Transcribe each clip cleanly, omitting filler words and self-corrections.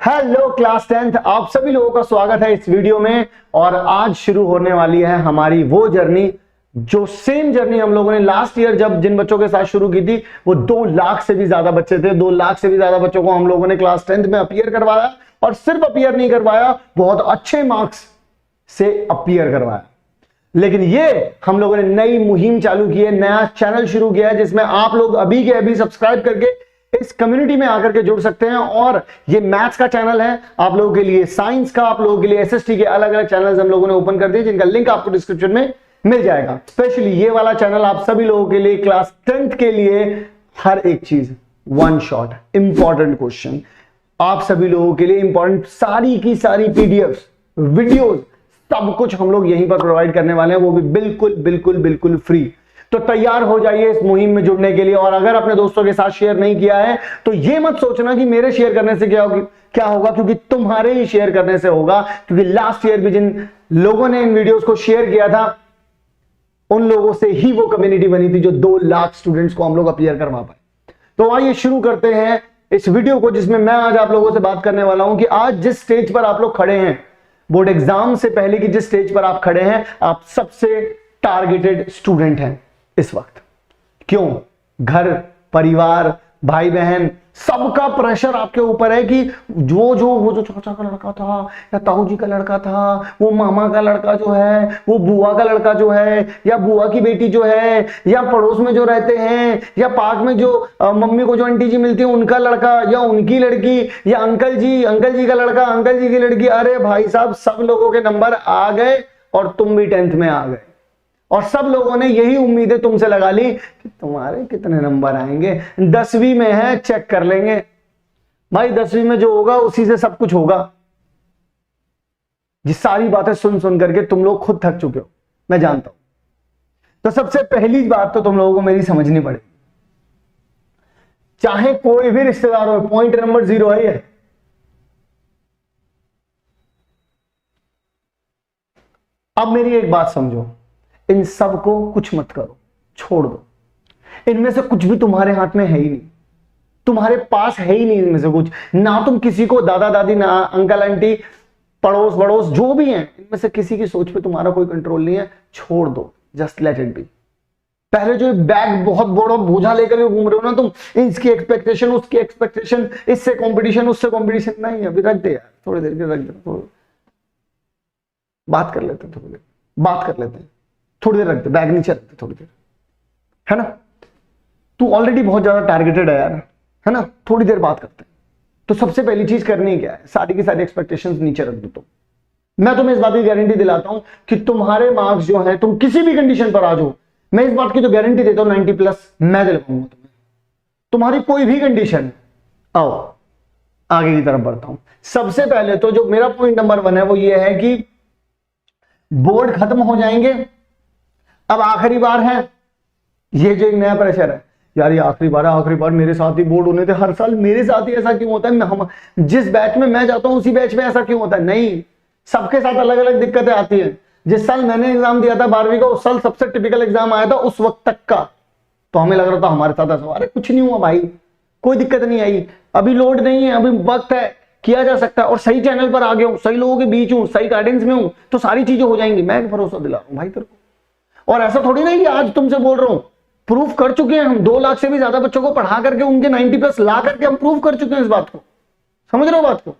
Hello class 10th, आप सभी लोगों का स्वागत है इस वीडियो में। और आज शुरू होने वाली है हमारी वो जर्नी जो सेम जर्नी हम लोगों ने लास्ट ईयर जब जिन बच्चों के साथ शुरू की थी। वो 2 लाख से भी ज्यादा बच्चे थे। 2 लाख से भी ज्यादा बच्चों को हम लोगों ने क्लास 10th में अपीयर करवाया, और सिर्फ अपीयर नहीं करवाया, बहुत अच्छे मार्क्स से अपीयर करवाया। लेकिन ये हम लोगों ने नई मुहिम चालू की है, नया चैनल शुरू किया है, जिसमें आप लोग अभी के अभी सब्सक्राइब करके इस कम्युनिटी में आकर के जुड़ सकते हैं। और ये मैथ्स का चैनल है, आप लोगों के लिए साइंस का, आप लोगों के लिए एसएसटी के अलग अलग चैनल्स हम लोगों ने ओपन कर दिए, जिनका लिंक आपको डिस्क्रिप्शन में मिल जाएगा। स्पेशली ये वाला चैनल आप सभी लोगों के लिए, क्लास 10th के लिए, हर एक चीज वन शॉट इंपॉर्टेंट क्वेश्चन, आप सभी लोगों के लिए इंपॉर्टेंट सारी की सारी पीडीएफ, वीडियोस, सब कुछ हम लोग यहीं पर प्रोवाइड करने वाले हैं, वो भी बिल्कुल बिल्कुल बिल्कुल फ्री। तो तैयार हो जाइए इस मुहिम में जुड़ने के लिए। और अगर अपने दोस्तों के साथ शेयर नहीं किया है तो ये मत सोचना कि मेरे शेयर करने से क्या होगा, क्योंकि तुम्हारे ही शेयर करने से होगा। क्योंकि लास्ट ईयर भी जिन लोगों ने इन वीडियोस को शेयर किया था, उन लोगों से ही वो कम्युनिटी बनी थी जो 2 लाख स्टूडेंट्स को हम लोग अपीयर करवा पाए। तो आइए शुरू करते हैं इस वीडियो को, जिसमें मैं आज आप लोगों से बात करने वाला हूं कि आज जिस स्टेज पर आप लोग खड़े हैं, बोर्ड एग्जाम से पहले की जिस स्टेज पर आप खड़े हैं, आप सबसे टारगेटेड स्टूडेंट हैं इस वक्त। क्यों? घर परिवार, भाई बहन, सबका प्रेशर आपके ऊपर है कि वो जो चाचा का लड़का था, या ताऊ जी का लड़का था, वो मामा का लड़का जो है, वो बुआ का लड़का जो है, या बुआ की बेटी जो है, या पड़ोस में जो रहते हैं, या पार्क में जो मम्मी को जो आंटी जी मिलती है उनका लड़का, या उनकी लड़की, या अंकल जी का लड़का, अंकल जी की लड़की। अरे भाई साहब, सब लोगों के नंबर आ गए और तुम भी 10th में आ गए, और सब लोगों ने यही उम्मीदें तुमसे लगा ली कि तुम्हारे कितने नंबर आएंगे। 10वीं में है, चेक कर लेंगे भाई, 10वीं में जो होगा उसी से सब कुछ होगा। ये सारी बातें सुन सुन करके तुम लोग खुद थक चुके हो, मैं जानता हूं। तो सबसे पहली बात तो तुम लोगों को मेरी समझनी पड़ेगी, चाहे कोई भी रिश्तेदार हो, पॉइंट नंबर 0 है ये। अब मेरी एक बात समझो, इन सब को कुछ मत करो, छोड़ दो। इनमें से कुछ भी तुम्हारे हाथ में है ही नहीं, तुम्हारे पास है ही नहीं इनमें से कुछ। ना तुम किसी को, दादा दादी, ना अंकल आंटी, पड़ोस बड़ोस जो भी हैं, इनमें से किसी की सोच पे तुम्हारा कोई कंट्रोल नहीं है। छोड़ दो, जस्ट लेट इट बी। पहले जो बैग बहुत बड़ा बोझा लेकर के घूम रहे हो ना तुम, इसकी एक्सपेक्टेशन, उसकी एक्सपेक्टेशन, इससे कंपटीशन, उससे कंपटीशन, नहीं, अभी रख दे यार, थोड़ी देर के रख दे, बात कर लेते हैं, थोड़ी देर बात कर लेते हैं, थोड़ी देर रखते, बैग नीचे रखते थोड़ी देर, है ना। तू ऑलरेडी बहुत ज्यादा टारगेटेड है यार, है ना, थोड़ी देर बात करते हैं। तो सबसे पहली चीज करनी क्या है, सारी की सारी एक्सपेक्टेशंस नीचे रख दो। तो मैं तुम्हें इस बात की गारंटी दिलाता हूं कि तुम्हारे मार्क्स जो है, तुम किसी भी कंडीशन पर आ जाओ, मैं इस बात की जो गारंटी देता हूं 90+ मैं दिलवाऊंगा तुम्हें। तुम्हारी कोई भी कंडीशन, आओ आगे की तरफ बढ़ता हूं। सबसे पहले तो जो मेरा पॉइंट नंबर 1 है वो ये है कि बोर्ड खत्म हो जाएंगे, अब आखिरी बार है। ये जो एक नया प्रेशर है यार, ये आखिरी बार मेरे साथ ही बोर्ड होने थे, हर साल मेरे साथ ही ऐसा क्यों होता है, हम जिस बैच में मैं जाता हूं उसी बैच में ऐसा क्यों होता है। नहीं, सबके साथ अलग अलग दिक्कतें आती हैं। जिस साल मैंने एग्जाम दिया था 12वीं का, उस साल सबसे टिपिकल एग्जाम आया था उस वक्त तक का, तो हमें लग रहा था हमारे साथ ऐसा। अरे कुछ नहीं हुआ भाई, कोई दिक्कत नहीं आई, अभी लोड नहीं है, अभी वक्त है, किया जा सकता है। और सही चैनल पर आ गया हूं, सही लोगों के बीच हूं, सही गाइडेंस में हूं, तो सारी चीजें हो जाएंगी, मैं भरोसा दिला रहा हूं भाई तेरे को। और ऐसा थोड़ी नहीं कि आज तुमसे बोल रहा हूं, प्रूफ कर चुके हैं हम, 2 लाख से भी ज्यादा बच्चों को पढ़ा करके उनके 90+ ला करके हम प्रूफ कर चुके हैं इस बात को। समझ रहे हो बात को?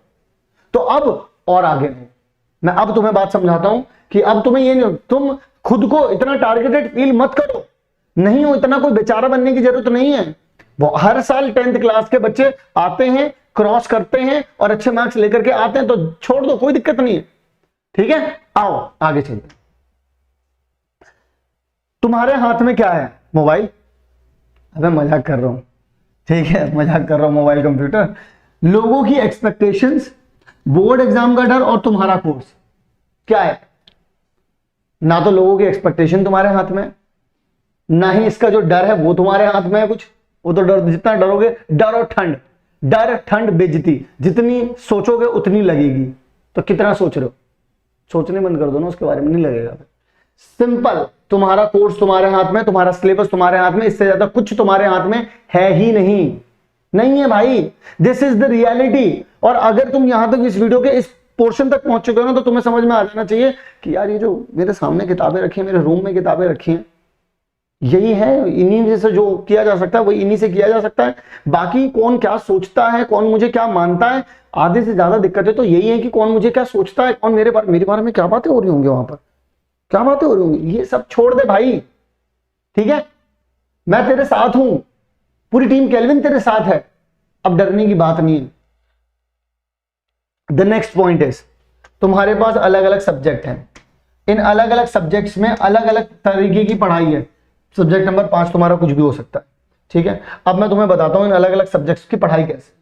तो अब और आगे नहीं, मैं अब तुम्हें बात समझाता हूं कि अब तुम्हें ये नहीं, तुम खुद को इतना टारगेटेड फील मत करो, नहीं हो इतना कोई बेचारा बनने की जरूरत नहीं है। वो हर साल 10th क्लास के बच्चे आते हैं, क्रॉस करते हैं और अच्छे मार्क्स लेकर के आते हैं, तो छोड़ दो, कोई दिक्कत नहीं है, ठीक है। आओ आगे चलते। तुम्हारे हाथ में क्या है? मोबाइल। अबे मजाक कर रहा हूं, ठीक है, मजाक कर रहा हूं। मोबाइल, कंप्यूटर, लोगों की एक्सपेक्टेशंस, बोर्ड एग्जाम का डर, और तुम्हारा कोर्स क्या है? ना तो लोगों की एक्सपेक्टेशन तुम्हारे हाथ में, ना ही इसका जो डर है वो तुम्हारे हाथ में है कुछ। वो तो डर, जितना डरोगे, डर और ठंड, डर ठंड बेइज्जती, जितनी सोचोगे उतनी लगेगी। तो कितना सोच रहे हो? सोचने बंद कर दो ना, उसके बारे में नहीं लगेगा। सिंपल, तुम्हारा कोर्स तुम्हारे हाथ में, तुम्हारा सिलेबस तुम्हारे हाथ में, इससे ज्यादा कुछ तुम्हारे हाथ में है ही नहीं। नहीं है भाई, दिस इज द रियलिटी। और अगर तुम यहां तक इस वीडियो के इस पोर्शन तक पहुंच चुके हो ना, तो तुम्हें समझ में आ जाना चाहिए कि यार ये जो मेरे सामने किताबें रखी हैं, मेरे रूम में किताबें रखी हैं, यही है, इन्हीं से जो किया जा सकता है वही इन्हीं से किया जा सकता है। बाकी कौन क्या सोचता है, कौन मुझे क्या मानता है, आधे से ज्यादा दिक्कतें तो यही है कि कौन मुझे क्या सोचता है, कौन मेरे बारे में क्या बातें हो रही होंगी, वहां पर क्या बातें हो रही होंगी, ये सब छोड़ दे भाई। ठीक है, मैं तेरे साथ हूं, पूरी टीम केल्विन तेरे साथ है, अब डरने की बात नहीं है। द नेक्स्ट पॉइंट इज, तुम्हारे पास अलग अलग सब्जेक्ट हैं, इन अलग अलग सब्जेक्ट्स में अलग अलग तरीके की पढ़ाई है। सब्जेक्ट नंबर 5 तुम्हारा कुछ भी हो सकता है। ठीक है, अब मैं तुम्हें बताता हूं इन अलग अलग सब्जेक्ट्स की पढ़ाई कैसे।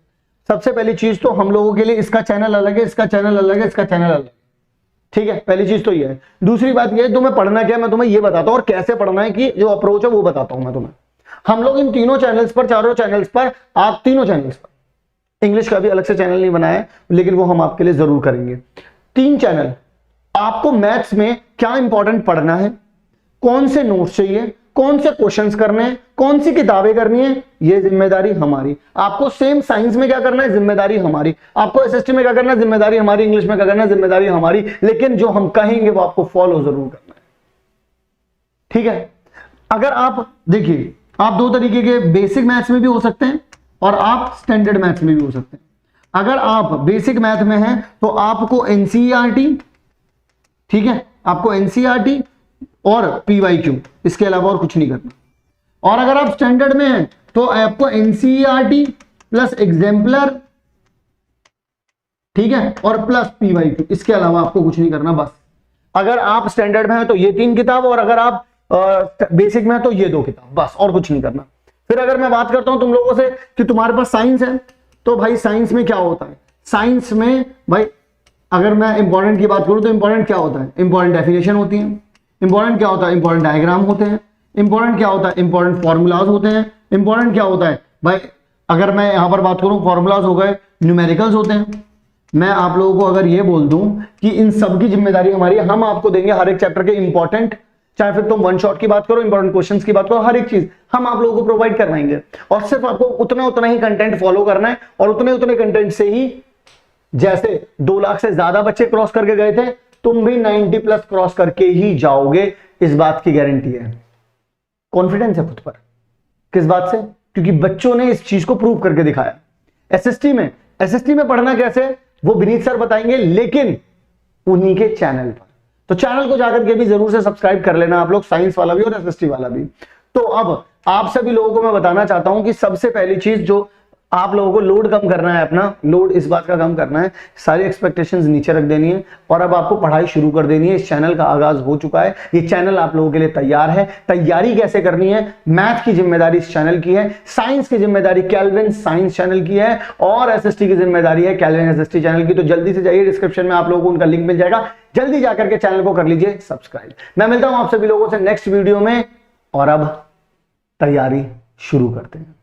सबसे पहली चीज तो हम लोगों के लिए इसका चैनल अलग है, इसका चैनल अलग है, इसका चैनल अलग है। ठीक है, पहली चीज तो ये है। दूसरी बात ये है, तुम्हें पढ़ना क्या है मैं तुम्हें ये बताता हूं, और कैसे पढ़ना है कि जो अप्रोच है वो बताता हूं मैं तुम्हें। हम लोग इन तीनों चैनल्स पर, चारों चैनल्स पर, आप तीनों चैनल्स पर, इंग्लिश का भी अलग से चैनल नहीं बनाया है, लेकिन वो हम आपके लिए जरूर करेंगे। 3 चैनल, आपको मैथ्स में क्या इंपॉर्टेंट पढ़ना है, कौन से नोट्स चाहिए, कौन से क्वेश्चंस करने हैं, कौन सी किताबें करनी है, ये जिम्मेदारी हमारी। आपको सेम साइंस में क्या करना है, जिम्मेदारी हमारी। आपको एसएसटी में क्या करना है, जिम्मेदारी हमारी। इंग्लिश में क्या करना है, जिम्मेदारी हमारी। लेकिन जो हम कहेंगे वो आपको फॉलो जरूर करना है। ठीक है, अगर आप देखिए, आप 2 तरीके के बेसिक मैथ्स में भी हो सकते हैं और आप स्टैंडर्ड मैथ्स में भी हो सकते हैं। अगर आप बेसिक मैथ में हैं तो आपको एनसीईआरटी, ठीक है, आपको एनसीईआरटी और पीवाईक्यू, इसके अलावा और कुछ नहीं करना। और अगर आप स्टैंडर्ड में हैं तो आपको एनसीईआरटी प्लस एग्जाम्पलर, ठीक है, और प्लस पीवाईक्यू, इसके अलावा आपको कुछ नहीं करना बस। अगर आप स्टैंडर्ड में हैं तो ये 3 किताब, और अगर आप बेसिक में हैं तो ये 2 किताब, बस, और कुछ नहीं करना। फिर अगर मैं बात करता हूं तुम लोगों से कि तुम्हारे पास साइंस है, तो भाई साइंस में क्या होता है, साइंस में भाई अगर मैं इंपॉर्टेंट की बात करूं तो इंपॉर्टेंट क्या होता है, इंपॉर्टेंट डेफिनेशन होती है। इंपॉर्टेंट क्या होता है, इंपॉर्टेंट डायग्राम होते हैं। इंपॉर्टेंट क्या होता है, इंपॉर्टेंट फॉर्मूलाज होते हैं। इंपॉर्टेंट क्या होता है भाई, अगर मैं यहां पर बात करूं, फॉर्मूलाज हो गए, न्यूमेरिकल्स होते हैं। मैं आप लोगों को अगर ये बोल दूं कि इन सब की जिम्मेदारी हमारी, हम आपको देंगे हर एक चैप्टर के इंपॉर्टेंट, चाहे फिर तुम वन शॉट की बात करो, इंपॉर्टेंट क्वेश्चंस की बात करो, हर एक चीज हम आप लोगों को प्रोवाइड करवाएंगे। और सिर्फ आपको उतना ही कंटेंट फॉलो करना है, और उतने कंटेंट से ही, जैसे 2 लाख से ज्यादा बच्चे क्रॉस करके गए थे, तुम भी 90+ क्रॉस करके ही जाओगे, इस बात की गारंटी है। कॉन्फिडेंस है खुद पर। किस बात से? क्योंकि बच्चों ने इस चीज को प्रूव करके दिखाया। एसएसटी में पढ़ना कैसे, वो विनीत सर बताएंगे, लेकिन उन्हीं के चैनल पर। तो चैनल को जाकर के भी जरूर से सब्सक्राइब कर लेना आप लोग, साइंस वाला भी और एसएसटी वाला भी। तो अब आप सभी लोगों को मैं बताना चाहता हूं कि सबसे पहली चीज जो आप लोगों को लोड कम करना है, अपना लोड इस बात का कम करना है, सारी एक्सपेक्टेशंस नीचे रख देनी है, और अब आपको पढ़ाई शुरू कर देनी है। इस चैनल का आगाज हो चुका है, ये चैनल आप लोगों के लिए तैयार है। तैयारी कैसे करनी है, मैथ की जिम्मेदारी इस चैनल की है, साइंस की जिम्मेदारी केल्विन साइंस चैनल की है, और एसएसटी की जिम्मेदारी है केल्विन एसएसटी चैनल की। तो जल्दी से जाइए, डिस्क्रिप्शन में आप लोगों को उनका लिंक मिल जाएगा, जल्दी जाकर के चैनल को कर लीजिए सब्सक्राइब। मैं मिलता हूं आप सभी लोगों से नेक्स्ट वीडियो में, और अब तैयारी शुरू करते हैं।